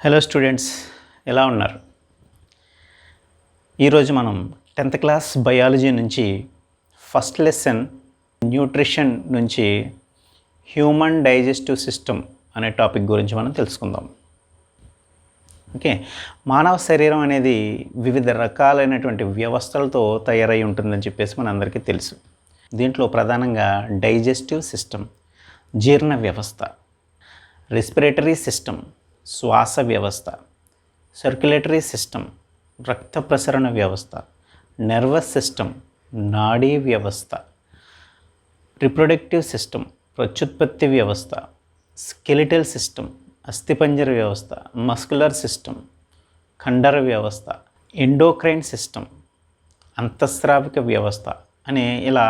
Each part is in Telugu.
హలో స్టూడెంట్స్, ఎలా ఉన్నారు? ఈరోజు మనం 10th క్లాస్ బయాలజీ నుంచి ఫస్ట్ లెసన్ న్యూట్రిషన్ నుంచి హ్యూమన్ డైజెస్టివ్ సిస్టమ్ అనే టాపిక్ గురించి మనం తెలుసుకుందాం. ఓకే, మానవ శరీరం అనేది వివిధ రకాలైనటువంటి వ్యవస్థలతో తయారై ఉంటుందని చెప్పేసి మనందరికీ తెలుసు. దీంట్లో ప్రధానంగా డైజెస్టివ్ సిస్టమ్, జీర్ణ వ్యవస్థ, రెస్పిరేటరీ సిస్టమ్, శ్వాస వ్యవస్థ, సర్క్యులేటరీ సిస్టమ్, రక్త ప్రసరణ వ్యవస్థ, నర్వస్ సిస్టమ్, నాడీ వ్యవస్థ, రిప్రొడక్టివ్ సిస్టమ్, ప్రత్యుత్పత్తి వ్యవస్థ, స్కెలిటల్ సిస్టమ్, అస్థిపంజర వ్యవస్థ, మస్కులర్ సిస్టమ్, కండర వ్యవస్థ, ఎండోక్రైన్ సిస్టమ్, అంతఃస్రావిక వ్యవస్థ అనే ఇలా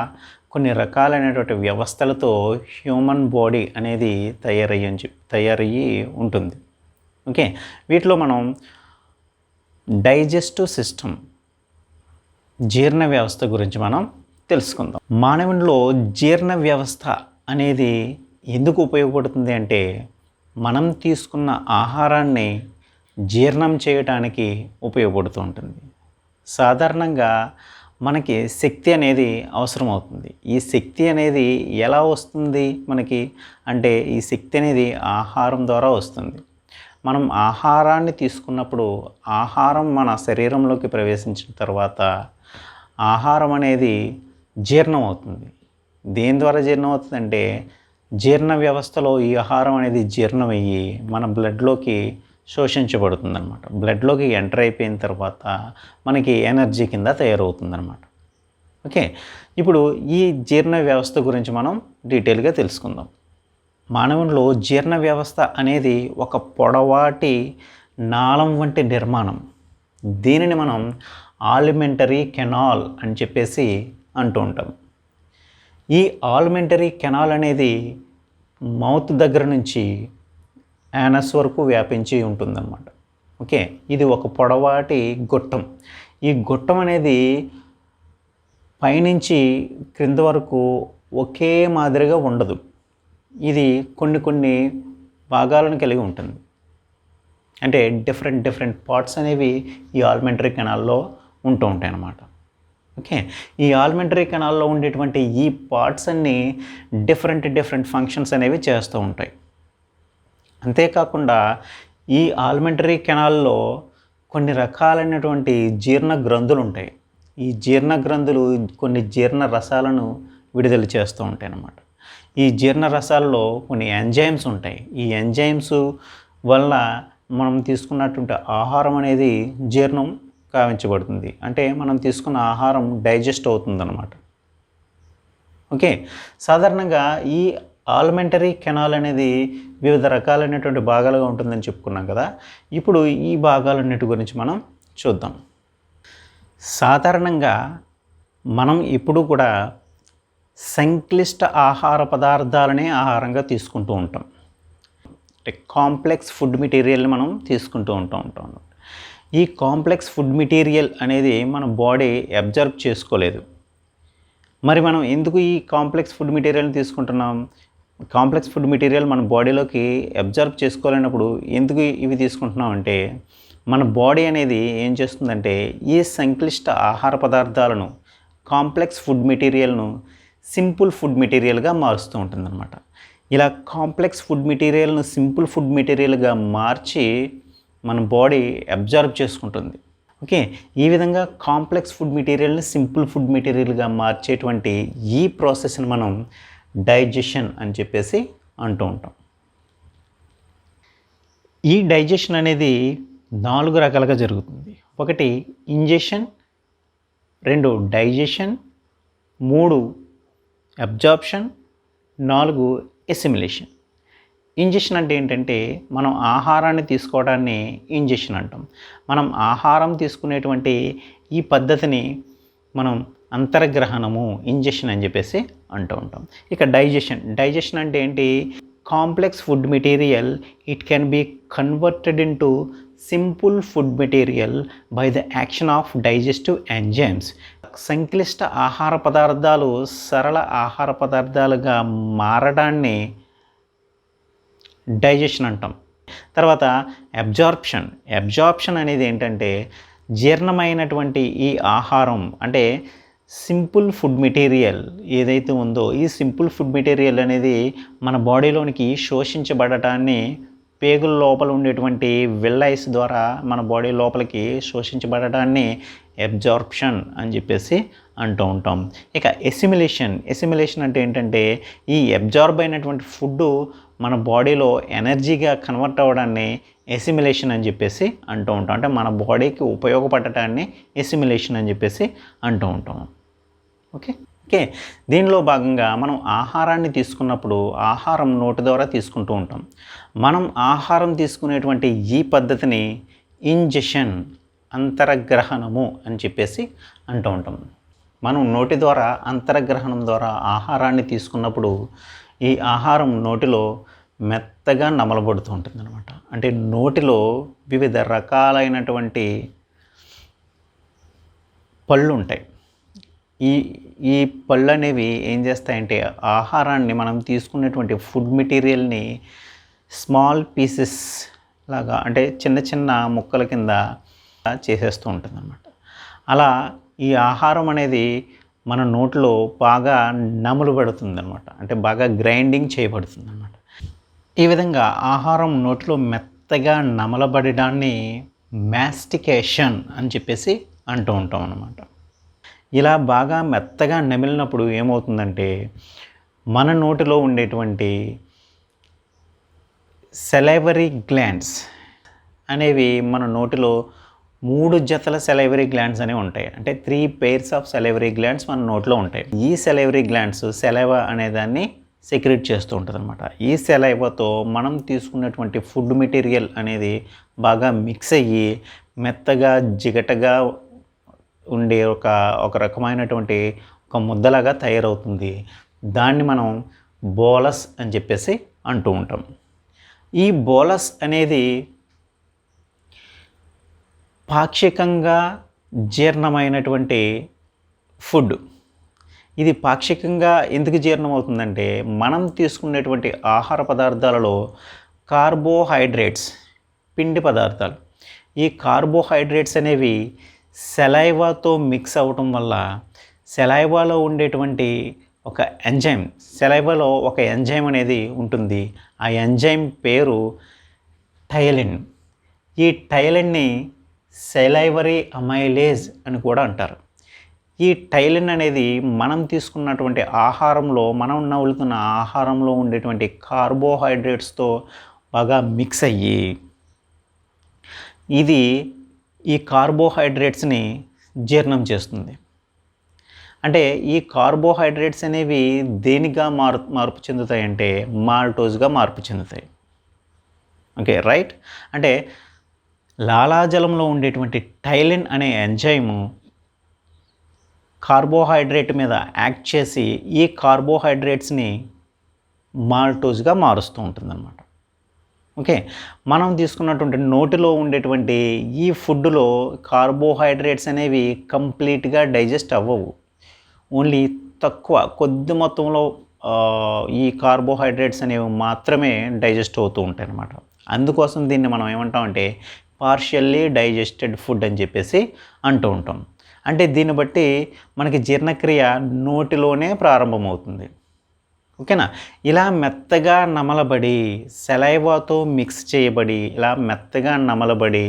కొన్ని రకాలైనటువంటి వ్యవస్థలతో హ్యూమన్ బాడీ అనేది తయారయ్యి ఉంటుంది. ఓకే, వీటిలో మనం డైజెస్టివ్ సిస్టమ్, జీర్ణ వ్యవస్థ గురించి మనం తెలుసుకుందాం. మానవునిలో జీర్ణ వ్యవస్థ అనేది ఎందుకు ఉపయోగపడుతుంది అంటే మనం తీసుకున్న ఆహారాన్ని జీర్ణం చేయడానికి ఉపయోగపడుతూ ఉంటుంది. సాధారణంగా మనకి శక్తి అనేది అవసరం అవుతుంది. ఈ శక్తి అనేది ఎలా వస్తుంది మనకి అంటే ఈ శక్తి అనేది ఆహారం ద్వారా వస్తుంది. మనం ఆహారాన్ని తీసుకున్నప్పుడు ఆహారం మన శరీరంలోకి ప్రవేశించిన తర్వాత ఆహారం అనేది జీర్ణం అవుతుంది. దేని ద్వారా జీర్ణం అవుతుందంటే జీర్ణ వ్యవస్థలో ఈ ఆహారం అనేది జీర్ణమయ్యి మన బ్లడ్లోకి శోషించబడుతుంది అనమాట. బ్లడ్లోకి ఎంటర్ అయిపోయిన తర్వాత మనకి ఎనర్జీ కింద తయారవుతుంది అనమాట. ఓకే, ఇప్పుడు ఈ జీర్ణ వ్యవస్థ గురించి మనం డీటెయిల్గా తెలుసుకుందాం. మానవునిలో జీర్ణ వ్యవస్థ అనేది ఒక పొడవాటి నాళం వంటి నిర్మాణం. దీనిని మనం ఆలిమెంటరీ కెనాల్ అని చెప్పేసి అంటూ ఉంటాం. ఈ ఆలిమెంటరీ కెనాల్ అనేది మౌత్ దగ్గర నుంచి యానస్ వరకు వ్యాపించి ఉంటుందన్నమాట. ఓకే, ఇది ఒక పొడవాటి గొట్టం. ఈ గొట్టం అనేది పైనుంచి క్రింద వరకు ఒకే మాదిరిగా ఉండదు. ఇది కొన్ని భాగాలను కలిగి ఉంటుంది. అంటే డిఫరెంట్ పార్ట్స్ అనేవి ఈ ఆలిమెంటరీ కెనాల్లో ఉంటూ ఉంటాయి అన్నమాట. ఓకే, ఈ ఆలిమెంటరీ కెనాల్లో ఉండేటువంటి ఈ పార్ట్స్ అన్నీ డిఫరెంట్ ఫంక్షన్స్ అనేవి చేస్తూ ఉంటాయి. అంతేకాకుండా ఈ ఆలిమెంటరీ కెనాల్లో కొన్ని రకాలైనటువంటి జీర్ణ గ్రంథులు ఉంటాయి. ఈ జీర్ణ గ్రంథులు కొన్ని జీర్ణ రసాలను విడుదల చేస్తూ ఉంటాయి అన్నమాట. ఈ జీర్ణ రసాలలో కొన్ని ఎంజైమ్స్ ఉంటాయి. ఈ ఎంజైమ్స్ వల్ల మనం తీసుకున్నటువంటి ఆహారం అనేది జీర్ణం కావించబడుతుంది. అంటే మనం తీసుకున్న ఆహారం డైజెస్ట్ అవుతుందన్నమాట. ఓకే, సాధారణంగా ఈ ఆలిమెంటరీ కెనాల్ అనేది వివిధ రకాలైనటువంటి భాగాలుగా ఉంటుందని చెప్పుకున్నాం కదా. ఇప్పుడు ఈ భాగాలన్నిటి గురించి మనం చూద్దాం. సాధారణంగా మనం ఎప్పుడూ కూడా సంక్లిష్ట ఆహార పదార్థాలనే ఆహారంగా తీసుకుంటూ ఉంటాం. అంటే కాంప్లెక్స్ ఫుడ్ మెటీరియల్ని మనం తీసుకుంటూ ఉంటాం. ఈ కాంప్లెక్స్ ఫుడ్ మెటీరియల్ అనేది మన బాడీ అబ్జర్వ్ చేసుకోలేదు. మరి మనం ఎందుకు ఈ కాంప్లెక్స్ ఫుడ్ మెటీరియల్ని తీసుకుంటున్నాం? కాంప్లెక్స్ ఫుడ్ మెటీరియల్ మన బాడీలోకి అబ్జర్వ్ చేసుకోలేనప్పుడు ఎందుకు ఇవి తీసుకుంటున్నాం అంటే మన బాడీ అనేది ఏం చేస్తుందంటే ఈ సంక్లిష్ట ఆహార పదార్థాలను, కాంప్లెక్స్ ఫుడ్ మెటీరియల్ను సింపుల్ ఫుడ్ మెటీరియల్గా మారుస్తూ ఉంటుందన్నమాట. ఇలా కాంప్లెక్స్ ఫుడ్ మెటీరియల్ను సింపుల్ ఫుడ్ మెటీరియల్గా మార్చి మన బాడీ అబ్జర్వ్ చేసుకుంటుంది. ఓకే, ఈ విధంగా కాంప్లెక్స్ ఫుడ్ మెటీరియల్ని సింపుల్ ఫుడ్ మెటీరియల్గా మార్చేటువంటి ఈ ప్రాసెస్ని మనం డైజెషన్ అని చెప్పేసి అంటూ ఉంటాం. ఈ డైజెషన్ అనేది 4 రకాలుగా జరుగుతుంది. 1 ingestion, 2 digestion, 3 absorption, 4 assimilation. Ingestion అంటే ఏంటంటే మనం ఆహారాన్ని తీసుకోవడాన్ని ఇంజెషన్ అంటాం. మనం ఆహారం తీసుకునేటువంటి ఈ పద్ధతిని మనం అంతర్గ్రహణము, ఇంజెషన్ అని చెప్పేసి అంటూ ఉంటాం. ఇక డైజెషన్ అంటే ఏంటి? Complex food material it can be converted into simple food material by the action of digestive enzymes. సంక్లిష్ట ఆహార పదార్థాలు సరళ ఆహార పదార్థాలుగా మారడాన్ని డైజెషన్ అంటాం. తర్వాత అబ్జార్ప్షన్ అనేది ఏంటంటే జీర్ణమైనటువంటి ఈ ఆహారం అంటే సింపుల్ ఫుడ్ మెటీరియల్ ఏదైతే ఉందో ఈ సింపుల్ ఫుడ్ మెటీరియల్ అనేది మన బాడీలోనికి శోషించబడటాన్ని పేగుల లోపల ఉండేటువంటి విల్లైస్ ద్వారా మన బాడీ లోపలికి శోషించబడటాన్ని అబ్జార్ప్షన్ అని చెప్పేసి అంటూ ఉంటాం. ఇక ఎసిమిలేషన్ అంటే ఏంటంటే ఈ అబ్జార్బ్ అయినటువంటి ఫుడ్ మన బాడీలో ఎనర్జీగా కన్వర్ట్ అవ్వడాన్ని ఎసిమిలేషన్ అని చెప్పేసి అంటూ ఉంటాం. అంటే మన బాడీకి ఉపయోగపడటాన్ని ఎసిమిలేషన్ అని చెప్పేసి అంటూ ఉంటాం. ఓకే, దీనిలో భాగంగా మనం ఆహారాన్ని తీసుకున్నప్పుడు ఆహారం నోటి ద్వారా తీసుకుంటూ ఉంటాం. మనం ఆహారం తీసుకునేటువంటి ఈ పద్ధతిని ఇంజెషన్ అంతరగ్రహణము అని చెప్పేసి అంటూ ఉంటాం. మనం నోటి ద్వారా అంతరగ్రహణం ద్వారా ఆహారాన్ని తీసుకున్నప్పుడు ఈ ఆహారం నోటిలో మెత్తగా నమలబడుతూ ఉంటుంది అనమాట. అంటే నోటిలో వివిధ రకాలైనటువంటి పళ్ళు ఉంటాయి. ఈ పళ్ళు అనేవి ఏం చేస్తాయంటే ఆహారాన్ని మనం తీసుకునేటువంటి ఫుడ్ మెటీరియల్ని స్మాల్ పీసెస్ లాగా అంటే చిన్న చిన్న ముక్కల కింద చేసేస్తూ ఉంటుంది అన్నమాట. అలా ఈ ఆహారం అనేది మన నోట్లో బాగా నములు పడుతుంది అనమాట. అంటే బాగా గ్రైండింగ్ చేయబడుతుంది అనమాట. ఈ విధంగా ఆహారం నోట్లో మెత్తగా నమలబడడాన్ని మాస్టికేషన్ అని చెప్పేసి అంటూ ఉంటాం అన్నమాట. ఇలా బాగా మెత్తగా నమిలినప్పుడు ఏమవుతుందంటే మన నోటిలో ఉండేటువంటి సెలైవరీ గ్లాండ్స్ అనేవి మన నోటిలో 3 జతల సెలైవరీ గ్లాండ్స్ అనేవి ఉంటాయి. అంటే 3 pairs ఆఫ్ సెలైవరీ గ్లాండ్స్ మన నోట్లో ఉంటాయి. ఈ సెలైవరీ గ్లాండ్స్ సెలైవా అనేదాన్ని సెక్రెట్ చేస్తూ ఉంటుంది అనమాట. ఈ సెలైవాతో మనం తీసుకున్నటువంటి ఫుడ్ మెటీరియల్ అనేది బాగా మిక్స్ అయ్యి మెత్తగా జిగటగా ఉండే ఒక రకమైనటువంటి ఒక ముద్దలాగా తయారవుతుంది. దాన్ని మనం బోలస్ అని చెప్పేసి అంటూ ఉంటాం. ఈ బోలస్ అనేది పాక్షికంగా జీర్ణమైనటువంటి ఫుడ్. ఇది పాక్షికంగా ఎందుకు జీర్ణమవుతుందంటే మనం తీసుకునేటువంటి ఆహార పదార్థాలలో కార్బోహైడ్రేట్స్ పిండి పదార్థాలు ఈ కార్బోహైడ్రేట్స్ అనేవి సెలైవాతో మిక్స్ అవ్వటం వల్ల సెలైవాలో ఉండేటువంటి ఒక ఎంజైమ్ సెలైవాలో ఒక ఎంజైమ్ అనేది ఉంటుంది. ఆ ఎంజైమ్ పేరు టైలిన్. ఈ టైలిన్ని సెలైవరీ అమైలేజ్ అని కూడా అంటారు. ఈ టైలిన్ అనేది మనం తీసుకున్నటువంటి ఆహారంలో మనం నవ్వులుతున్న ఆహారంలో ఉండేటువంటి కార్బోహైడ్రేట్స్తో బాగా మిక్స్ అయ్యి ఇది ఈ కార్బోహైడ్రేట్స్ని జీర్ణం చేస్తుంది. అంటే ఈ కార్బోహైడ్రేట్స్ అనేవి దేనిగా మార్పు చెందుతాయంటే మాల్టోజ్గా మార్పు చెందుతాయి. Okay right. అంటే లాలాజలంలో ఉండేటువంటి టైలిన్ అనే ఎంజైము కార్బోహైడ్రేట్ మీద యాక్ట్ చేసి ఈ కార్బోహైడ్రేట్స్ని మాల్టోజ్గా మారుస్తూ ఉంటుందన్నమాట. ఓకే, మనం తీసుకున్నటువంటి నోటిలో ఉండేటువంటి ఈ ఫుడ్లో కార్బోహైడ్రేట్స్ అనేవి కంప్లీట్గా డైజెస్ట్ అవ్వవు. ఓన్లీ కొద్ది మొత్తంలో ఈ కార్బోహైడ్రేట్స్ అనేవి మాత్రమే డైజెస్ట్ అవుతూ ఉంటాయి అన్నమాట. అందుకోసం దీన్ని మనం ఏమంటామంటే పార్షియల్లీ డైజెస్టెడ్ ఫుడ్ అని చెప్పేసి అంటూ ఉంటాం. అంటే దీన్ని బట్టి మనకి జీర్ణక్రియ నోటిలోనే ప్రారంభమవుతుంది. ఓకేనా. ఇలా మెత్తగా నమలబడి సెలైవాతో మిక్స్ చేయబడి ఇలా మెత్తగా నమలబడి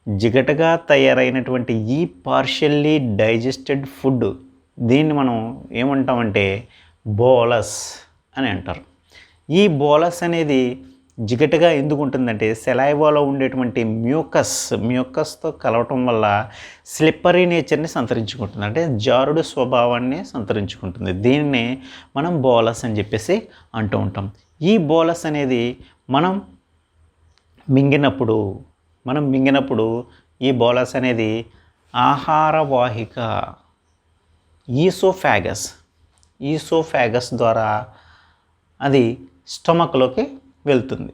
జిగటగా తయారైనటువంటి ఈ పార్షియల్లీ డైజెస్టెడ్ ఫుడ్ దీన్ని మనం ఏమంటామంటే బోలస్ అని అంటారు. ఈ బోలస్ అనేది జిగటగా ఎందుకు ఉంటుందంటే సెలైవాలో ఉండేటువంటి మ్యూకస్తో కలవటం వల్ల స్లిప్పరీ నేచర్ని సంతరించుకుంటుంది. అంటే జారుడు స్వభావాన్ని సంతరించుకుంటుంది. దీన్ని మనం బోలస్ అని చెప్పేసి అంటూ ఉంటాం. ఈ బోలస్ అనేది మనం మింగినప్పుడు ఈ బోలస్ అనేది ఆహార వాహిక ఈసోఫాగస్ ద్వారా అది స్టమక్లోకి వెళ్తుంది.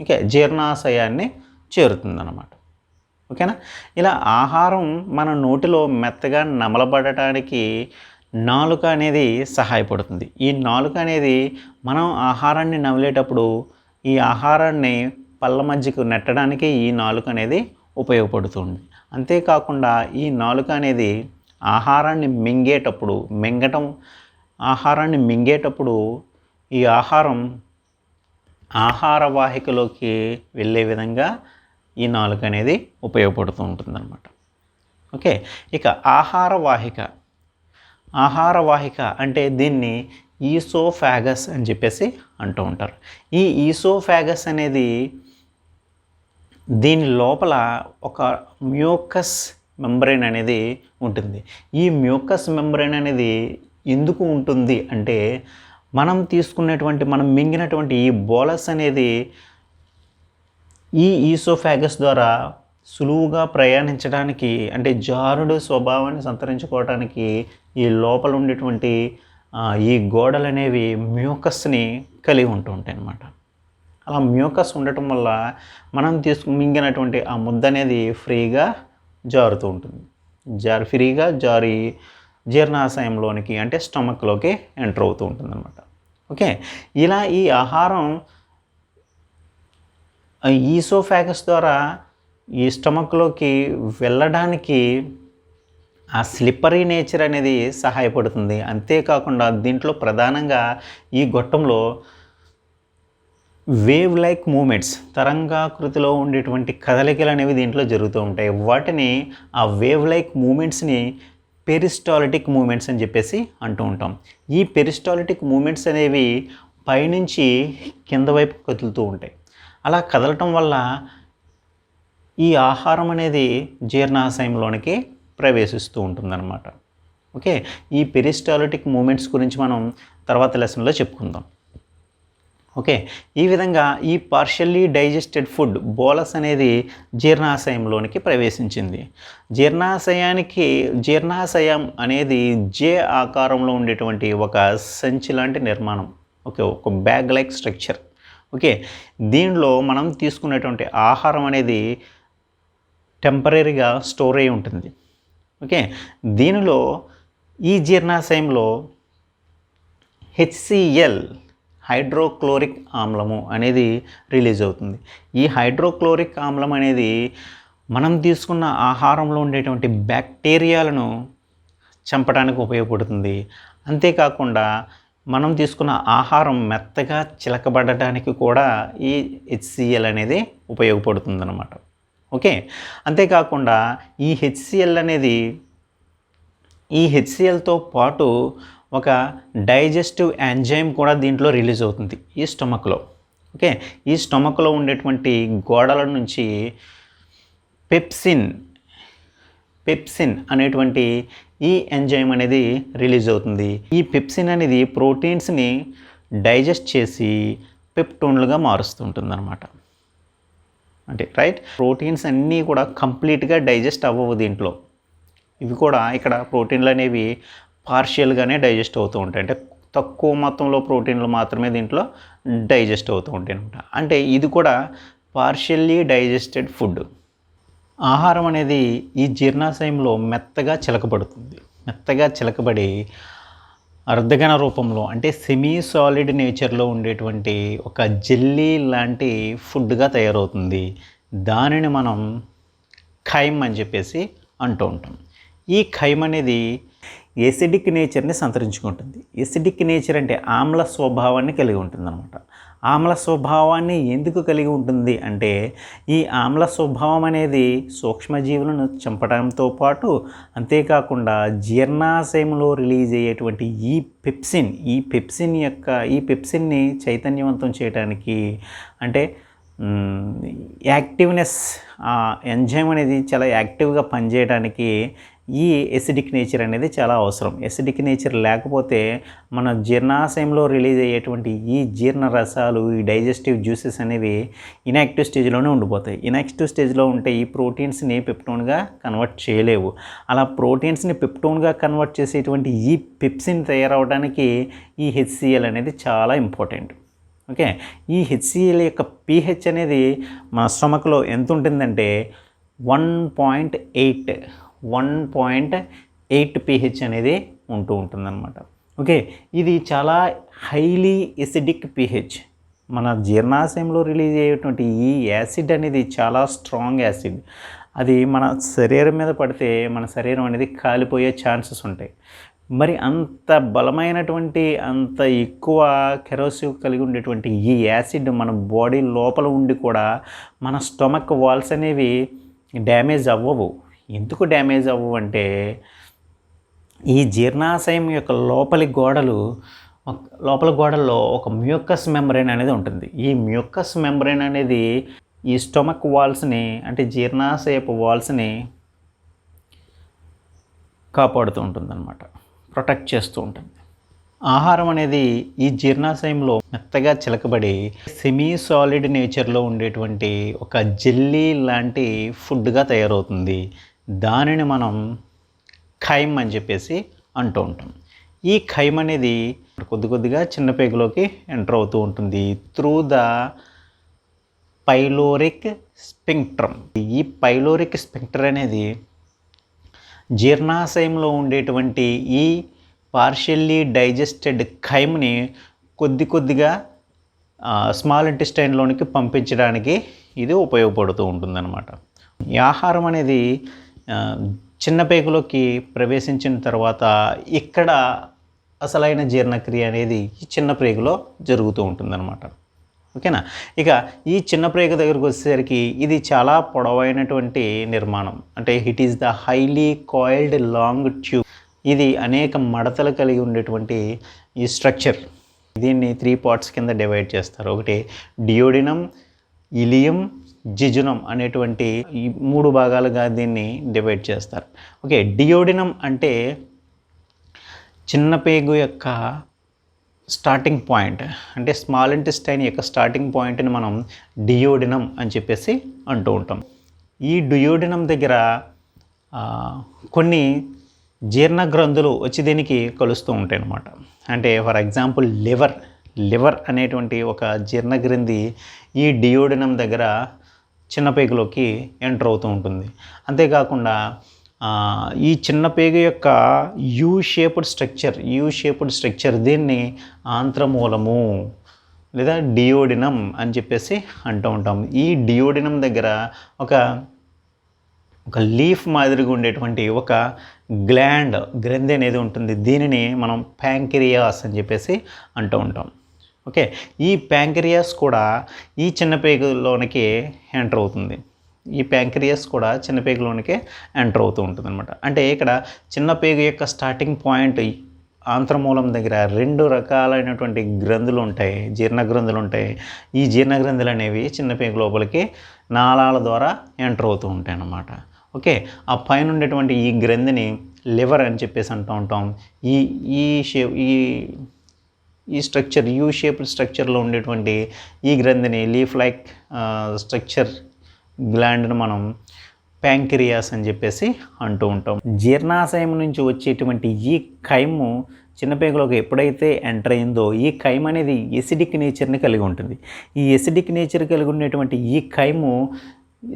ఓకే, జీర్ణాశయాన్ని చేరుతుందన్నమాట. ఓకేనా. ఇలా ఆహారం మన నోటిలో మెత్తగా నమలబడటానికి నాలుక అనేది సహాయపడుతుంది. ఈ నాలుక అనేది మనం ఆహారాన్ని నమిలేటప్పుడు ఈ ఆహారాన్ని పళ్ళ మధ్యకు నెట్టడానికి ఈ నాలుక అనేది ఉపయోగపడుతుంది. అంతేకాకుండా ఈ నాలుక అనేది ఆహారాన్ని మింగేటప్పుడు ఈ ఆహారం ఆహార వాహికలోకి వెళ్ళే విధంగా ఈ నాలుక అనేది ఉపయోగపడుతూ ఉంటుందన్నమాట. ఓకే, ఇక ఆహార వాహిక అంటే దీన్ని ఈసోఫాగస్ అని చెప్పేసి అంటూ ఉంటారు. ఈ ఈసోఫాగస్ అనేది దీని లోపల ఒక మ్యూకస్ మెంబ్రేన్ అనేది ఉంటుంది. ఈ మ్యూకస్ మెంబ్రేన్ అనేది ఎందుకు ఉంటుంది అంటే మనం మింగినటువంటి ఈ బోలస్ అనేది ఈ ఈసోఫాగస్ ద్వారా సులువుగా ప్రయాణించడానికి, అంటే జారుడు స్వభావాన్ని సంతరించుకోవడానికి ఈ లోపల ఉండేటువంటి ఈ గోడలు అనేవి మ్యూకస్ని కలిగి ఉంటూ ఉంటాయి అన్నమాట. అలా మ్యూకస్ ఉండటం వల్ల మనం మింగినటువంటి ఆ ముద్ద అనేది ఫ్రీగా జారుతూ ఉంటుంది. ఫ్రీగా జారి జీర్ణాశయంలోనికి అంటే స్టమక్లోకి ఎంటర్ అవుతూ ఉంటుంది అన్నమాట. ఓకే, ఇలా ఈ ఆహారం ఈసోఫాగస్ ద్వారా ఈ స్టమక్లోకి వెళ్ళడానికి ఆ స్లిప్పరీ నేచర్ అనేది సహాయపడుతుంది. అంతేకాకుండా దీంట్లో ప్రధానంగా ఈ గొట్టంలో వేవ్ లైక్ మూమెంట్స్, తరంగాకృతిలో ఉండేటువంటి కదలికలు అనేవి దీంట్లో జరుగుతూ ఉంటాయి. వాటిని ఆ వేవ్ లైక్ మూమెంట్స్ని పెరిస్టాలిటిక్ మూమెంట్స్ అని చెప్పేసి అంటూ ఉంటాం. ఈ పెరిస్టాలిటిక్ మూమెంట్స్ అనేవి పైనుంచి కింద వైపు కదులుతూ ఉంటాయి. అలా కదలటం వల్ల ఈ ఆహారం అనేది జీర్ణాశయంలోనికి ప్రవేశిస్తూ ఉంటుందన్నమాట. ఓకే, ఈ పెరిస్టాలిటిక్ మూమెంట్స్ గురించి మనం తర్వాత లెసన్లో చెప్పుకుందాం. ఓకే, ఈ విధంగా ఈ పార్షియల్లీ డైజెస్టెడ్ ఫుడ్ బోలస్ అనేది జీర్ణాశయంలోనికి ప్రవేశించింది. జీర్ణాశయం అనేది జే ఆకారంలో ఉండేటువంటి ఒక సంచి లాంటి నిర్మాణం. ఓకే, ఒక బ్యాగ్ లైక్ స్ట్రక్చర్. ఓకే, దీనిలో మనం తీసుకునేటువంటి ఆహారం అనేది టెంపరీగా స్టోర్ అయి ఉంటుంది. ఓకే, దీనిలో ఈ జీర్ణాశయంలో HCl హైడ్రోక్లోరిక్ ఆమ్లము అనేది రిలీజ్ అవుతుంది. ఈ హైడ్రోక్లోరిక్ ఆమ్లం అనేది మనం తీసుకున్న ఆహారంలో ఉండేటువంటి బ్యాక్టీరియాలను చంపడానికి ఉపయోగపడుతుంది. అంతేకాకుండా మనం తీసుకున్న ఆహారం మెత్తగా చిలకబడటానికి కూడా ఈ HCl అనేది ఉపయోగపడుతుందన్నమాట. ఓకే, అంతేకాకుండా ఈ HClతో పాటు ఒక డైజెస్టివ్ ఎంజైమ్ కూడా దీంట్లో రిలీజ్ అవుతుంది ఈ స్టమక్లో. ఓకే, ఈ స్టమక్లో ఉండేటువంటి గోడల నుంచి పెప్సిన్ అనేటువంటి ఈ ఎంజైమ్ అనేది రిలీజ్ అవుతుంది. ఈ పెప్సిన్ అనేది ప్రోటీన్స్ని డైజెస్ట్ చేసి పెప్టోన్లుగా మారుస్తుంటుంది అన్నమాట. అంటే రైట్, ప్రోటీన్స్ అన్నీ కూడా కంప్లీట్గా డైజెస్ట్ అవ్వవు దీంట్లో. ఇవి కూడా ఇక్కడ ప్రోటీన్లు అనేవి పార్షియల్గానే డైజెస్ట్ అవుతూ ఉంటాయి. అంటే తక్కువ మొత్తంలో ప్రోటీన్లు మాత్రమే దీంట్లో డైజెస్ట్ అవుతూ ఉంటాయి అనమాట. అంటే ఇది కూడా పార్షియల్లీ డైజెస్టెడ్ ఫుడ్. ఆహారం అనేది ఈ జీర్ణాశయంలో మెత్తగా చిలకబడి అర్ధఘన రూపంలో అంటే సెమీ సాలిడ్ నేచర్లో ఉండేటువంటి ఒక జెల్లీ లాంటి ఫుడ్గా తయారవుతుంది. దానిని మనం ఖైమ్ అని చెప్పేసి అంటూ ఉంటాం. ఈ ఖైమ్ అనేది ఎసిడిక్ నేచర్ని సంతరించుకుంటుంది. ఎసిడిక్ నేచర్ అంటే ఆమ్ల స్వభావాన్ని కలిగి ఉంటుంది అనమాట. ఆమ్ల స్వభావాన్ని ఎందుకు కలిగి ఉంటుంది అంటే ఈ ఆమ్ల స్వభావం అనేది సూక్ష్మజీవులను చంపడంతో పాటు అంతేకాకుండా జీర్ణాశయంలో రిలీజ్ అయ్యేటువంటి ఈ పెప్సిన్ని చైతన్యవంతం చేయడానికి, అంటే యాక్టివ్నెస్, ఎంజైమ్ అనేది చాలా యాక్టివ్గా పనిచేయడానికి ఈ ఎసిడిక్ నేచర్ అనేది చాలా అవసరం. ఎసిడిక్ నేచర్ లేకపోతే మన జీర్ణాశయంలో రిలీజ్ అయ్యేటువంటి ఈ జీర్ణ రసాలు, ఈ డైజెస్టివ్ జ్యూసెస్ అనేవి ఇన్యాక్టివ్ స్టేజ్లోనే ఉండిపోతాయి. ఇన్యాక్టివ్ స్టేజ్లో ఉంటే ఈ ప్రోటీన్స్ని పెప్టోన్గా కన్వర్ట్ చేయలేవు. అలా ప్రోటీన్స్ని పెప్టోన్గా కన్వర్ట్ చేసేటువంటి ఈ పెప్సిన్ తయారవడానికి ఈ HCl అనేది చాలా ఇంపార్టెంట్. ఓకే, ఈ HCl యొక్క pH అనేది మన స్టమక్లో ఎంత ఉంటుందంటే 1.8 pH అనేది ఉంటుందన్నమాట. ఓకే, ఇది చాలా హైలీ ఎసిడిక్ pH. మన జీర్ణాశయంలో రిలీజ్ అయ్యేటువంటి ఈ యాసిడ్ అనేది చాలా స్ట్రాంగ్ యాసిడ్. అది మన శరీరం మీద పడితే మన శరీరం అనేది కాలిపోయే ఛాన్సెస్ ఉంటాయి. మరి అంత బలమైనటువంటి, అంత ఎక్కువ కెరోసివ్ కలిగి ఉండేటువంటి ఈ యాసిడ్ మన బాడీ లోపల ఉండి కూడా మన స్టొమక్ వాల్స్ అనేవి డ్యామేజ్ అవ్వవు. ఎందుకు డ్యామేజ్ అవ్వవు అంటే, ఈ జీర్ణాశయం యొక్క లోపల గోడల్లో ఒక మ్యూకస్ మెంబ్రేన్ అనేది ఉంటుంది. ఈ మ్యూకస్ మెంబ్రేన్ అనేది ఈ స్టొమక్ వాల్స్ని, అంటే జీర్ణాశయపు వాల్స్ని కాపాడుతూ ఉంటుందన్నమాట, ప్రొటెక్ట్ చేస్తూ ఉంటుంది. ఆహారం అనేది ఈ జీర్ణాశయంలో మెత్తగా చిలకబడి సెమీ సాలిడ్ నేచర్లో ఉండేటువంటి ఒక జెల్లీ లాంటి ఫుడ్గా తయారవుతుంది. దానిని మనం ఖైమ్ అని చెప్పేసి అంటూ ఉంటాం. ఈ ఖైమ్ అనేది కొద్దిగా చిన్న పేగులోకి ఎంటర్ అవుతూ ఉంటుంది త్రూ ద పైలోరిక్ స్పింక్ట్రమ్. ఈ పైలోరిక్ స్పింక్టర్ అనేది జీర్ణాశయంలో ఉండేటువంటి ఈ పార్షియల్లీ డైజెస్టెడ్ ఖైమ్ని కొద్దిగా స్మాల్ ఇంటెస్టైన్లోనికి పంపించడానికి ఇది ఉపయోగపడుతూ ఉంటుందన్నమాట. ఈ ఆహారం అనేది చిన్న పేగులోకి ప్రవేశించిన తర్వాత ఇక్కడ అసలైన జీర్ణక్రియ అనేది ఈ చిన్న ప్రేగులో జరుగుతూ ఉంటుందన్నమాట. ఓకేనా. ఇక ఈ చిన్న ప్రేగు దగ్గరకు వచ్చేసరికి ఇది చాలా పొడవైనటువంటి నిర్మాణం. అంటే it is the highly coiled long tube. ఇది అనేక మడతలు కలిగి ఉండేటువంటి ఈ స్ట్రక్చర్. దీన్ని 3 పార్ట్స్ కింద డివైడ్ చేస్తారు. ఒకటి డియోడినం, ఇలియం, జిజునం అనేటువంటి ఈ 3 భాగాలుగా దీన్ని డివైడ్ చేస్తారు. ఓకే, డియోడినం అంటే చిన్న పేగు యొక్క స్టార్టింగ్ పాయింట్, అంటే స్మాల్ ఇంటెస్టైన్ యొక్క స్టార్టింగ్ పాయింట్ని మనం డియోడినం అని చెప్పేసి అంటూ ఉంటాం. ఈ డియోడినం దగ్గర కొన్ని జీర్ణ గ్రంథులు వచ్చి దీనికి కలుస్తూ ఉంటాయి అన్నమాట. అంటే ఫర్ ఎగ్జాంపుల్ లివర్ అనేటువంటి ఒక జీర్ణ గ్రంథి ఈ డియోడినం దగ్గర చిన్న పేగులోకి ఎంటర్ అవుతూ ఉంటుంది. అంతేకాకుండా ఈ చిన్న పేగు యొక్క యూ షేప్డ్ స్ట్రక్చర్ దీన్ని ఆంత్రమూలము లేదా డియోడినం అని చెప్పేసి అంటూ ఉంటాం. ఈ డియోడినం దగ్గర ఒక లీఫ్ మాదిరిగా ఉండేటువంటి ఒక గ్రంథి అనేది ఉంటుంది. దీనిని మనం ప్యాంక్రియాస్ అని చెప్పేసి అంటూ ఉంటాం. ఓకే, ఈ ప్యాంక్రియాస్ కూడా ఈ చిన్న పేగులోనికి ఎంటర్ అవుతుంది. ఈ ప్యాంక్రియాస్ కూడా చిన్న పేగులోనికే ఎంటర్ అవుతూ ఉంటుంది అనమాట. అంటే ఇక్కడ చిన్న పేగు యొక్క స్టార్టింగ్ పాయింట్ ఆంత్రమూలం దగ్గర 2 రకాలైనటువంటి గ్రంథులు ఉంటాయి, జీర్ణ గ్రంథులు ఉంటాయి. ఈ జీర్ణ గ్రంథులు అనేవి చిన్న పేగు లోపలికి నాళాల ద్వారా ఎంటర్ అవుతూ ఉంటాయి అన్నమాట. ఓకే, ఆ పైన ఉండేటువంటి ఈ గ్రంథిని లివర్ అని చెప్పేసి అంటూ ఉంటాం. ఈ స్ట్రక్చర్ యూ షేప్డ్ స్ట్రక్చర్లో ఉండేటువంటి ఈ గ్రంథిని లీఫ్ లైక్ స్ట్రక్చర్ గ్లాండ్ను మనం ప్యాంక్రియాస్ అని చెప్పేసి అంటూ ఉంటాం. జీర్ణాశయం నుంచి వచ్చేటువంటి ఈ ఖైము చిన్నపేగులోకి ఎప్పుడైతే ఎంటర్ అయిందో ఈ ఖైమ్ అనేది ఎసిడిక్ నేచర్ని కలిగి ఉంటుంది. ఈ ఎసిడిక్ నేచర్ కలిగి ఉన్నటువంటి ఈ ఖైము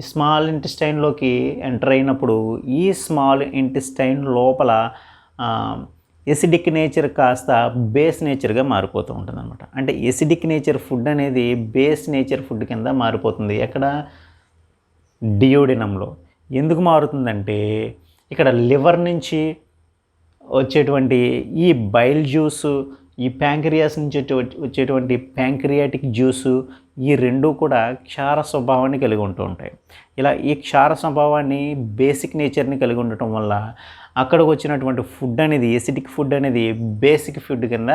స్మాల్ ఇంటెస్టైన్లోకి ఎంటర్ అయినప్పుడు ఈ స్మాల్ ఇంటెస్టైన్ లోపల ఎసిడిక్ నేచర్ కాస్త బేస్ నేచర్గా మారిపోతూ ఉంటుంది అనమాట. అంటే ఎసిడిక్ నేచర్ ఫుడ్ అనేది బేస్ నేచర్ ఫుడ్ కింద మారిపోతుంది. ఎక్కడ? డియోడినంలో. ఎందుకు మారుతుందంటే ఇక్కడ లివర్ నుంచి వచ్చేటువంటి ఈ బైల్ జ్యూసు, ఈ ప్యాంక్రియాస్ నుంచి వచ్చేటువంటి ప్యాంక్రియాటిక్ జ్యూసు, ఈ రెండు కూడా క్షార స్వభావాన్ని కలిగి ఉంటూ ఉంటాయి. ఇలా ఈ క్షార స్వభావాన్ని బేసిక్ నేచర్ని కలిగి ఉండటం వల్ల అక్కడికి వచ్చినటువంటి ఫుడ్ అనేది ఎసిడిక్ ఫుడ్ అనేది బేసిక్ ఫుడ్ కింద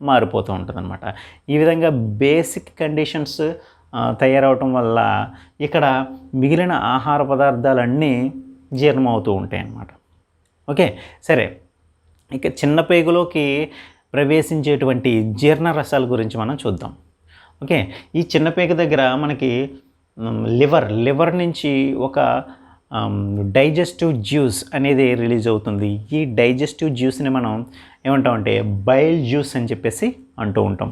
మారిపోతూ ఉంటుంది అనమాట. ఈ విధంగా బేసిక్ కండిషన్స్ తయారవటం వల్ల ఇక్కడ మిగిలిన ఆహార పదార్థాలన్నీ జీర్ణమవుతూ ఉంటాయి అన్నమాట. ఓకే, సరే, ఇక చిన్న పేగులోకి ప్రవేశించేటువంటి జీర్ణ రసాల గురించి మనం చూద్దాం. ఓకే, ఈ చిన్న పేగు దగ్గర మనకి లివర్ నుంచి ఒక డైజెస్టివ్ జ్యూస్ అనేది రిలీజ్ అవుతుంది. ఈ డైజెస్టివ్ జ్యూస్ని మనం ఏమంటామంటే బైల్ జ్యూస్ అని చెప్పేసి అంటూ ఉంటాం.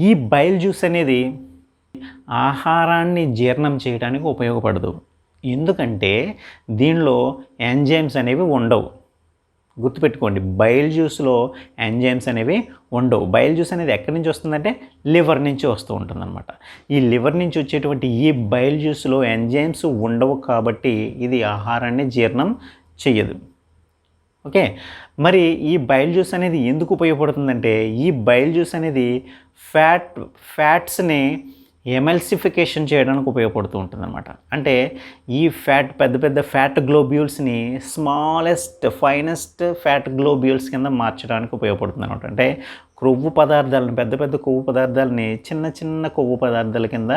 ఈ బైల్ జ్యూస్ అనేది ఆహారాన్ని జీర్ణం చేయడానికి ఉపయోగపడదు. ఎందుకంటే దీనిలో ఎంజైమ్స్ అనేవి ఉండవు. గుర్తుపెట్టుకోండి, బైల్ జ్యూస్లో ఎంజైమ్స్ అనేవి ఉండవు. బైల్ జ్యూస్ అనేది ఎక్కడి నుంచి వస్తుందంటే లివర్ నుంచి వస్తూ ఉంటుందన్నమాట. ఈ లివర్ నుంచి వచ్చేటువంటి ఈ బైల్ జ్యూస్లో ఎంజైమ్స్ ఉండవు కాబట్టి ఇది ఆహారాన్ని జీర్ణం చెయ్యదు. ఓకే, మరి ఈ బైల్ జ్యూస్ అనేది ఎందుకు ఉపయోగపడుతుందంటే ఈ బైల్ జ్యూస్ అనేది ఫ్యాట్స్ని ఎమల్సిఫికేషన్ చేయడానికి ఉపయోగపడుతూ ఉంటుందన్నమాట. అంటే ఈ పెద్ద పెద్ద ఫ్యాట్ గ్లోబ్యూల్స్ని స్మాలెస్ట్ ఫైనెస్ట్ ఫ్యాట్ గ్లోబ్యూల్స్ కింద మార్చడానికి ఉపయోగపడుతుంది అనమాట. అంటే కొవ్వు పదార్థాలను పెద్ద పెద్ద కొవ్వు పదార్థాలని చిన్న చిన్న కొవ్వు పదార్థాల కింద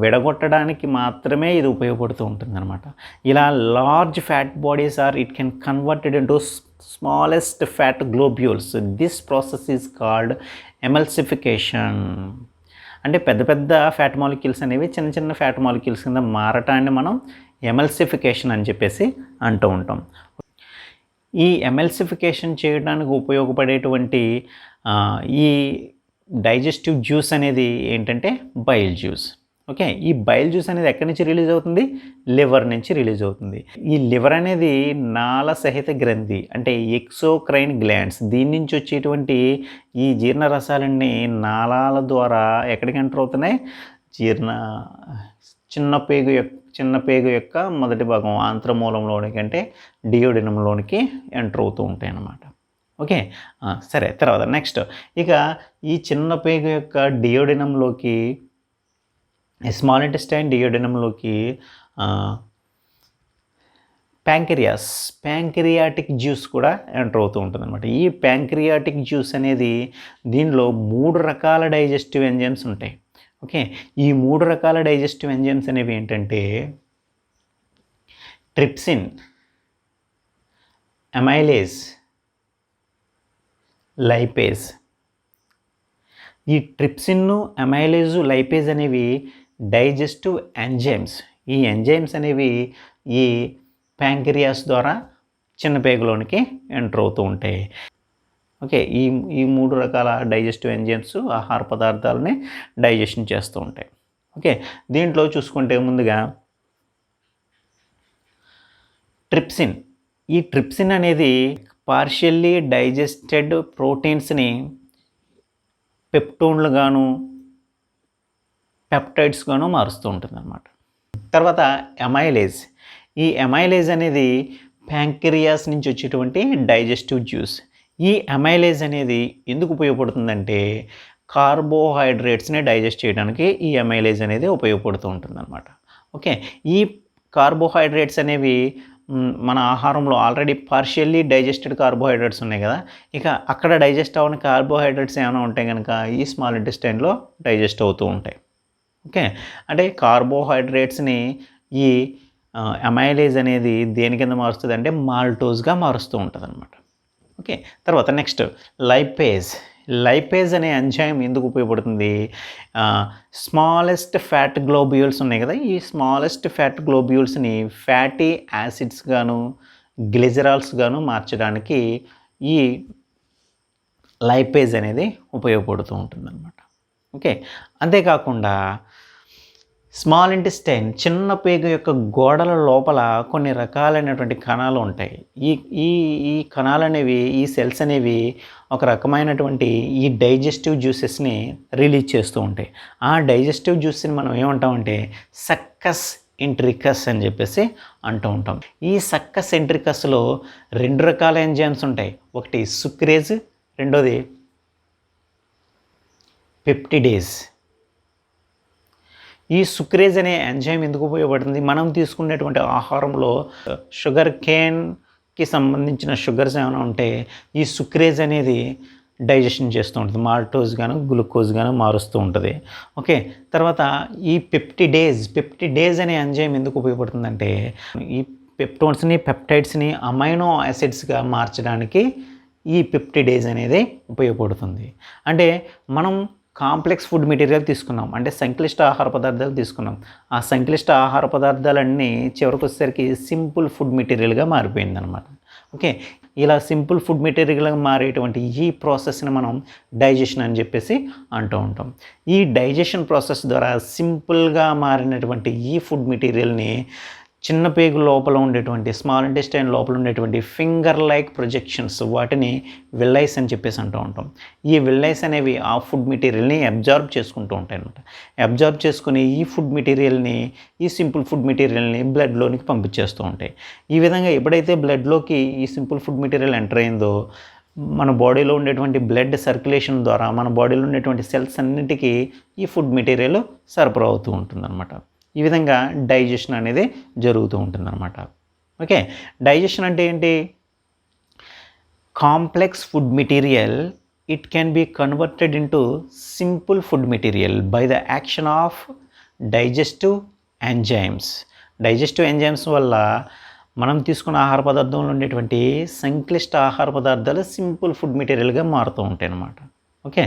విడగొట్టడానికి మాత్రమే ఇది ఉపయోగపడుతూ ఉంటుందన్నమాట. ఇలా large fat bodies it can converted into smallest fat globules. This process is called emulsification. అంటే పెద్ద పెద్ద ఫ్యాట్ మాలిక్యూల్స్ అనేవి చిన్న చిన్న ఫ్యాట్ మాలిక్యూల్స్ కింద మారటాన్ని మనం ఎమల్సిఫికేషన్ అని చెప్పేసి అంటూ ఉంటాం. ఈ ఎమల్సిఫికేషన్ చేయడానికి ఉపయోగపడేటువంటి ఈ డైజెస్టివ్ జ్యూస్ అనేది ఏంటంటే బైల్ జ్యూస్. ఓకే, ఈ బైల్ జ్యూస్ అనేది ఎక్కడి నుంచి రిలీజ్ అవుతుంది? లివర్ నుంచి రిలీజ్ అవుతుంది. ఈ లివర్ అనేది నాళ సహిత గ్రంథి, అంటే ఎక్సోక్రైన్ గ్లాండ్స్. దీని నుంచి వచ్చేటువంటి ఈ జీర్ణరసాలన్నీ నాళాల ద్వారా ఎక్కడికి ఎంటర్ అవుతున్నాయి? చిన్న పేగు యొక్క మొదటి భాగం ఆంత్రమూలంలోనికి, అంటే డియోడినంలోనికి ఎంటర్ అవుతూ ఉంటాయి అన్నమాట. ఓకే, సరే, తర్వాత నెక్స్ట్ ఇక ఈ చిన్న పేగు యొక్క డియోడినంలోకి, స్మాల్ ఇంటెస్టైన్ డియోడినంలోకి ప్యాంక్రియాటిక్ జ్యూస్ కూడా ఎంటర్ అవుతూ ఉంటుంది అనమాట. ఈ ప్యాంక్రియాటిక్ జ్యూస్ అనేది దీనిలో 3 రకాల డైజెస్టివ్ ఎంజైమ్స్ ఉంటాయి. ఓకే, ఈ 3 రకాల డైజెస్టివ్ ఎంజైమ్స్ అనేవి ఏంటంటే ట్రిప్సిన్, అమైలేజ్, లైపేజ్. ఈ ట్రిప్సిన్, అమైలేజ్, లైపేజ్ అనేవి డైజెస్టివ్ ఎంజైమ్స్. ఈ ఎంజైమ్స్ అనేవి ఈ ప్యాంక్రియాస్ ద్వారా చిన్న పేగులోనికి ఎంటర్ అవుతూ ఉంటాయి. ఓకే, ఈ 3 రకాల డైజెస్టివ్ ఎంజైమ్స్ ఆహార పదార్థాలని డైజెషన్ చేస్తూ ఉంటాయి. ఓకే, దీంట్లో చూసుకుంటే ముందుగా ట్రిప్సిన్. ఈ ట్రిప్సిన్ అనేది పార్షియల్లీ డైజెస్టెడ్ ప్రోటీన్స్ని పెప్టోన్లుగాను పెప్టైడ్స్గాను మారుస్తూ ఉంటుందన్నమాట. తర్వాత అమైలేజ్. ఈ అమైలేజ్ అనేది ప్యాంక్రియాస్ నుంచి వచ్చేటువంటి డైజెస్టివ్ జ్యూస్. ఈ అమైలేజ్ అనేది ఎందుకు ఉపయోగపడుతుందంటే కార్బోహైడ్రేట్స్ని డైజెస్ట్ చేయడానికి ఈ అమైలేజ్ అనేది ఉపయోగపడుతూ ఉంటుందన్నమాట. ఓకే, ఈ కార్బోహైడ్రేట్స్ అనేవి మన ఆహారంలో ఆల్రెడీ పార్షియల్లీ డైజెస్టెడ్ కార్బోహైడ్రేట్స్ ఉన్నాయి కదా, ఇక అక్కడ డైజెస్ట్ అవ్వని కార్బోహైడ్రేట్స్ ఏమైనా ఉంటాయి కనుక ఈ స్మాల్ ఇంటెస్టైన్లో డైజెస్ట్ అవుతూ ఉంటాయి. ఓకే, అంటే కార్బోహైడ్రేట్స్ని ఈ అమైలేజ్ అనేది దేని కింద మారుస్తుంది అంటే మాల్టోజ్గా మారుస్తూ ఉంటుంది అనమాట. ఓకే, తర్వాత నెక్స్ట్ లైపేజ్. లైపేజ్ అనే ఎంజైమ్ ఎందుకు ఉపయోగపడుతుంది? స్మాలెస్ట్ ఫ్యాట్ గ్లోబ్యూల్స్ ఉన్నాయి కదా, ఈ స్మాలెస్ట్ ఫ్యాట్ గ్లోబ్యూల్స్ని ఫ్యాటీ యాసిడ్స్ గాను గ్లిజరాల్స్ గాను మార్చడానికి ఈ లైపేజ్ అనేది ఉపయోగపడుతూ ఉంటుందన్నమాట. ఓకే, అంతేకాకుండా స్మాల్ ఇంటెస్టైన్ చిన్న పేగు యొక్క గోడల లోపల కొన్ని రకాలైనటువంటి కణాలు ఉంటాయి. ఈ కణాలు అనేవి, ఈ సెల్స్ అనేవి ఒక రకమైనటువంటి ఈ డైజెస్టివ్ జ్యూసెస్ని రిలీజ్ చేస్తూ ఉంటాయి. ఆ డైజెస్టివ్ జ్యూస్ని మనం ఏమంటామంటే సక్కస్ ఇంట్రికస్ అని చెప్పేసి అంటూ ఉంటాం. ఈ సక్కస్ ఇంట్రికస్లో 2 రకాల ఎంజైమ్స్ ఉంటాయి. ఒకటి సుక్రేజ్, రెండోది పెప్టిడేజ్. ఈ సుక్రేజ్ అనే ఎంజైమ్ ఎందుకు ఉపయోగపడుతుంది? మనం తీసుకునేటువంటి ఆహారంలో షుగర్ కేన్కి సంబంధించిన షుగర్స్ ఏమైనా ఉంటే ఈ సుక్రేజ్ అనేది డైజెషన్ చేస్తూ ఉంటుంది, మాల్టోజ్ గాను గ్లూకోజ్ గాను మారుస్తూ ఉంటుంది. ఓకే, తర్వాత ఈ పెప్టిడేజ్ అనే ఎంజైమ్ ఎందుకు ఉపయోగపడుతుందంటే ఈ పెప్టోన్స్ని పెప్టైడ్స్ని అమైనో యాసిడ్స్గా మార్చడానికి ఈ పెప్టిడేజ్ అనేది ఉపయోగపడుతుంది. అంటే మనం కాంప్లెక్స్ ఫుడ్ మెటీరియల్ తీసుకున్నాం, అంటే సంక్లిష్ట ఆహార పదార్థాలు తీసుకున్నాం. ఆ సంక్లిష్ట ఆహార పదార్థాలన్నీ చివరికి వచ్చేసరికి సింపుల్ ఫుడ్ మెటీరియల్గా మారిపోయిందనమాట. ఓకే, ఇలా సింపుల్ ఫుడ్ మెటీరియల్గా మారేటువంటి ఈ ప్రాసెస్ని మనం డైజెషన్ అని చెప్పేసి అంటూ ఉంటాం. ఈ డైజెషన్ ప్రాసెస్ ద్వారా సింపుల్గా మారినటువంటి ఈ ఫుడ్ మెటీరియల్ని చిన్న పేగు లోపల ఉండేటువంటి స్మాల్ ఇంటెస్టైన్ లోపల ఉండేటువంటి ఫింగర్ లైక్ ప్రొజెక్షన్స్, వాటిని విల్లైస్ అని చెప్పేసి అంటూ ఉంటాం. ఈ విల్లైస్ అనేవి ఆ ఫుడ్ మెటీరియల్ని అబ్జార్బ్ చేసుకుంటూ ఉంటాయి అన్నమాట. అబ్జార్బ్ చేసుకుని ఈ ఫుడ్ మెటీరియల్ని, ఈ సింపుల్ ఫుడ్ మెటీరియల్ని బ్లడ్లోనికి పంపించేస్తూ ఉంటాయి. ఈ విధంగా ఎప్పుడైతే బ్లడ్లోకి ఈ సింపుల్ ఫుడ్ మెటీరియల్ ఎంటర్ అయిందో, మన బాడీలో ఉండేటువంటి బ్లడ్ సర్క్యులేషన్ ద్వారా మన బాడీలో ఉండేటువంటి సెల్స్ అన్నింటికీ ఈ ఫుడ్ మెటీరియల్ సరఫరా అవుతూ ఉంటుందన్నమాట. ఈ విధంగా డైజెషన్ అనేది జరుగుతూ ఉంటుందన్నమాట. ఓకే, డైజెషన్ అంటే ఏంటి? Complex food material it can be converted into simple food material by the action of digestive enzymes. Digestive enzymes వల్ల మనం తీసుకున్న ఆహార పదార్థంలో ఉండేటువంటి సంక్లిష్ట ఆహార పదార్థాలు సింపుల్ ఫుడ్ మెటీరియల్గా మారుతూ ఉంటాయి అన్నమాట. ఓకే,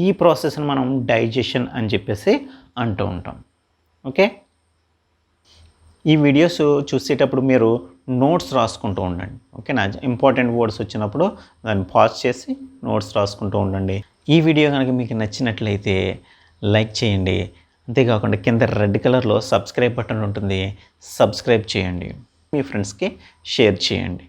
ఈ ప్రాసెస్ని మనం డైజెషన్ అని చెప్పేసి అంటూ ఉంటాం. ఓకే, ఈ వీడియోస్ చూసేటప్పుడు మీరు నోట్స్ రాసుకుంటూ ఉండండి. ఓకేనా? ఇంపార్టెంట్ వర్డ్స్ వచ్చినప్పుడు దాన్ని పాజ్ చేసి నోట్స్ రాసుకుంటూ ఉండండి. ఈ వీడియో కనుక మీకు నచ్చినట్లయితే లైక్ చేయండి. అంతేకాకుండా కింద రెడ్ కలర్లో సబ్స్క్రైబ్ బటన్ ఉంటుంది, సబ్స్క్రైబ్ చేయండి. మీ ఫ్రెండ్స్కి షేర్ చేయండి.